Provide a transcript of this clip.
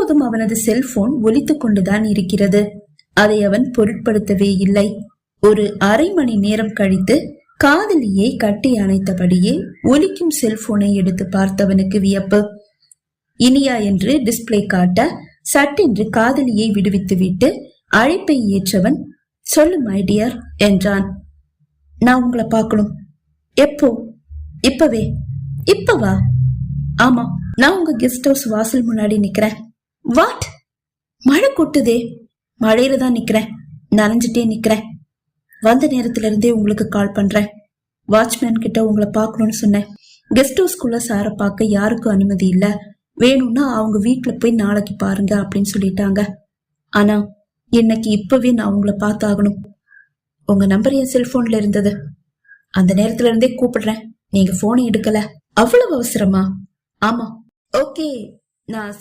இப்போதும் அவனது செல்போன் ஒலித்துக் கொண்டுதான் இருக்கிறது. அதை அவன் பொருட்படுத்தவே இல்லை. ஒரு அரை மணி நேரம் கழித்து காதலியை கட்டி அணைத்தபடியே ஒலிக்கும் செல்போனை எடுத்து பார்த்தவனுக்கு வியப்பு. இனியா என்று டிஸ்பிளே காட்ட சட்டென்று காதலியை விடுவித்து விட்டு அழைப்பை ஏற்றவன், சொல்லு மை டியர் என்றான். நான் உங்களை பார்க்கணும். எப்போ? இப்பவே. இப்பவா? ஆமா, நான் உங்க கெஸ்ட் ஹவுஸ் வாசல் முன்னாடி நிக்கிறேன். வாட்? மழை கொட்டுதே. மழையில தான் நிக்கிறேன், நனைஞ்சிட்டே நிக்கிறேன். வந்த நேரத்துல இருந்தே உங்களுக்கு கால் பண்றேன். வாட்ச்மேன் கிட்ட உங்களை பார்க்கணும்னு சொன்னேன். கெஸ்ட் ஹவுஸ்குள்ள சார பார்க்க யாருக்கும் அனுமதி இல்ல, வேணும்னா அவங்க வீட்டுல போய் நாளைக்கு பாருங்க அப்படின்னு சொல்லிட்டாங்க. ஆனா இன்னைக்கு இப்பவே நான் உங்களை பார்த்தாகணும். உங்க நம்பர் என் செல்போன்ல இருந்தது. அந்த நேரத்துல இருந்தே கூப்பிடுறேன், நீங்க போனை எடுக்கல. அவ்வளவு அவசரமா? ஆமா. ஓகே, நான்